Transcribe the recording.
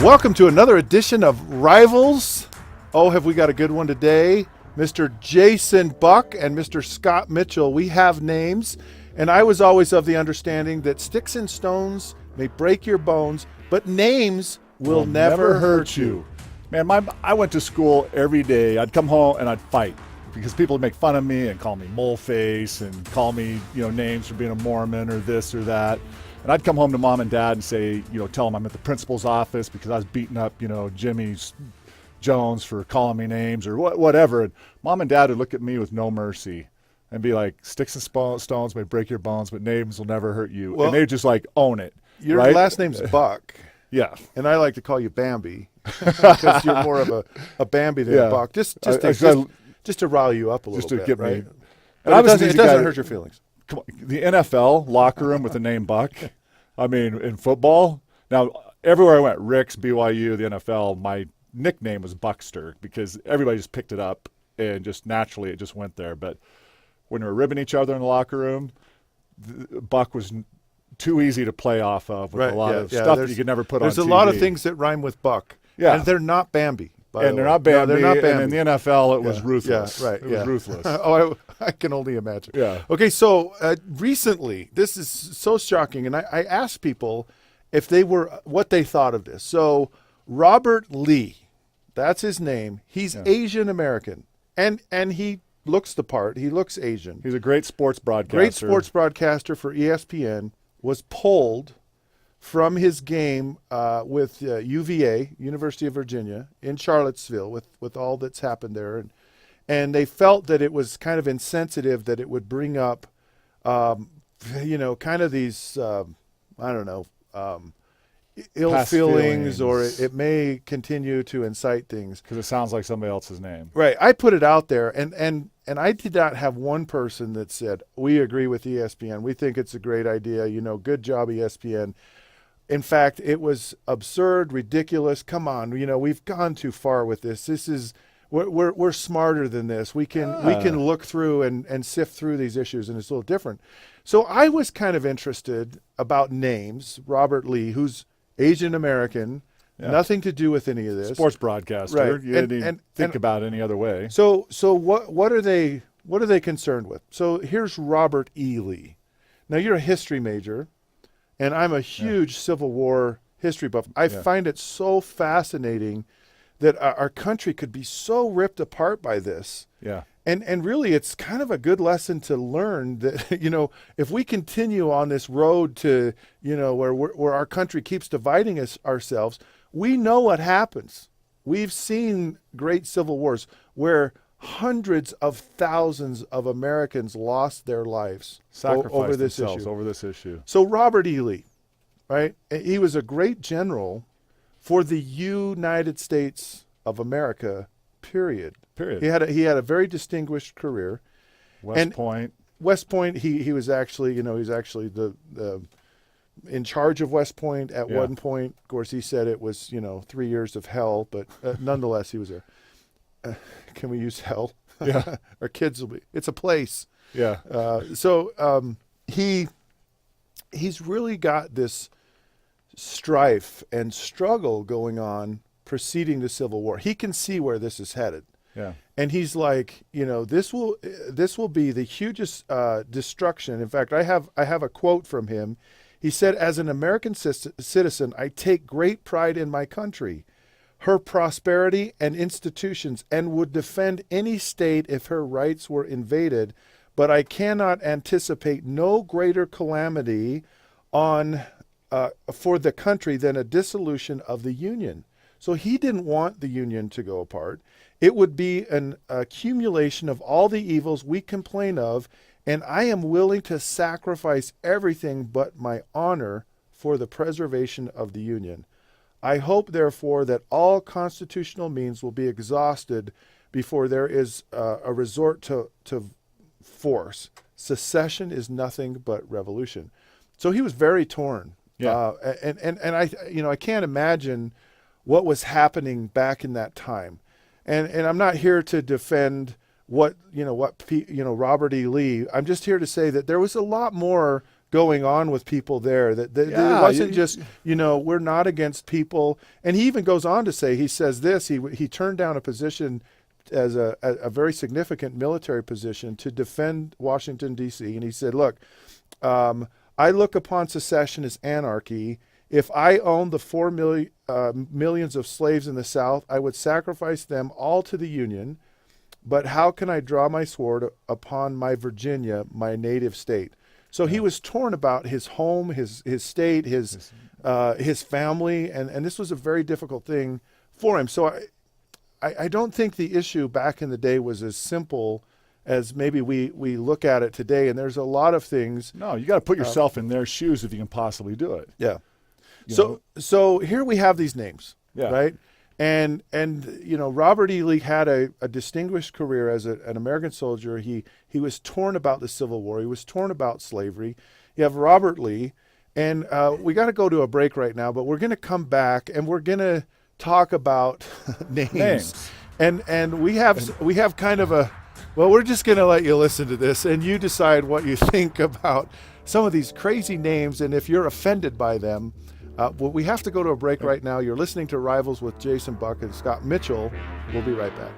Welcome to another edition of Rivals. Oh, have we got a good one today? Mr. Jason Buck and Mr. Scott Mitchell. We have names, and I was always of the understanding that sticks and stones may break your bones, but names will never hurt you. Man, I went to school every day. I'd come home and I'd fight because people would make fun of me and call me mole face and call me, names for being a Mormon or this or that. And I'd come home to mom and dad and say, tell them I'm at the principal's office because I was beating up, Jimmy Jones for calling me names or whatever. And mom and dad would look at me with no mercy and be like, sticks and stones may break your bones, but names will never hurt you. Well, and they just own it. Your right? last name's Buck. Yeah. And I like to call you Bambi because you're more of a Bambi than a Buck. Just to rile you up a little bit. Just to get right? me. And it doesn't hurt your feelings. Come on, the NFL locker room with the name Buck. I mean, in football. Now, everywhere I went, Rick's, BYU, the NFL, my nickname was Buckster because everybody just picked it up and just naturally it just went there. But when we were ribbing each other in the locker room, Buck was too easy to play off of with a lot of stuff that you could never put on TV. There's a lot of things that rhyme with Buck. Yeah. And they're not Bambi. They're not Bambi. No, they're not Bambi. And in the NFL, it was ruthless. Yeah, right. It was ruthless. I can only imagine. Yeah. Okay, so recently, this is so shocking, and I asked people if what they thought of this. So Robert Lee, that's his name. He's Asian American, and he looks the part. He looks Asian. He's a great sports broadcaster. Great sports broadcaster for ESPN. Was pulled from his game with UVA, University of Virginia, in Charlottesville with all that's happened there. And they felt that it was kind of insensitive that it would bring up, kind of these, ill Past feelings, or it may continue to incite things. Because it sounds like somebody else's name. Right. I put it out there, and I did not have one person that said, we agree with ESPN. We think it's a great idea. Good job, ESPN. In fact, it was absurd, ridiculous. Come on, we've gone too far with this. We're smarter than this. We can look through and sift through these issues, and it's a little different. So I was kind of interested about names. Robert Lee, who's Asian American, nothing to do with any of this. Sports broadcaster. Right. You didn't even think about it any other way. So what are they concerned with? So here's Robert E. Lee. Now you're a history major. And I'm a huge Civil War history buff. I find it so fascinating that our country could be so ripped apart by this. Yeah. And really, it's kind of a good lesson to learn that, if we continue on this road to, where our country keeps dividing ourselves, we know what happens. We've seen great civil wars where hundreds of thousands of Americans lost their lives over this issue. So Robert E. Lee, right? He was a great general for the United States of America, period. He had a very distinguished career. West Point, he was actually, the in charge of West Point at one point. Of course, he said it was, 3 years of hell, but nonetheless, he was there. Can we use hell? Yeah. Our kids will be. It's a place. Yeah. He's really got this strife and struggle going on preceding the Civil War. He can see where this is headed. Yeah. And he's like, this will be the hugest destruction. In fact, I have a quote from him. He said, "As an American citizen, I take great pride in my country, her prosperity and institutions, and would defend any state if her rights were invaded, but I cannot anticipate no greater calamity for the country than a dissolution of the Union." So he didn't want the Union to go apart. It would be an accumulation of all the evils we complain of, and I am willing to sacrifice everything but my honor for the preservation of the Union. I hope, therefore, that all constitutional means will be exhausted before there is a resort to force. Secession is nothing but revolution. So he was very torn. Yeah. And I can't imagine what was happening back in that time. And I'm not here to defend Robert E. Lee. I'm just here to say that there was a lot more going on with people there. That it wasn't just, we're not against people. And he even goes on to say, he says this, he turned down a position as a very significant military position to defend Washington, D.C. And he said, look, I look upon secession as anarchy. If I owned the 4 millions of slaves in the South, I would sacrifice them all to the Union. But how can I draw my sword upon my Virginia, my native state? So he was torn about his home, his state, his family, and this was a very difficult thing for him. So I don't think the issue back in the day was as simple as maybe we look at it today. And there's a lot of things. No, you got to put yourself in their shoes if you can possibly do it. Yeah. So here we have these names, right? And Robert E. Lee had a distinguished career as an American soldier. He was torn about the Civil War. He was torn about slavery. You have Robert Lee, and we got to go to a break right now, but we're going to come back and we're going to talk about names. And we have kind of we're just going to let you listen to this and you decide what you think about some of these crazy names and if you're offended by them. Well, we have to go to a break right now. You're listening to Rivals with Jason Buck and Scott Mitchell. We'll be right back.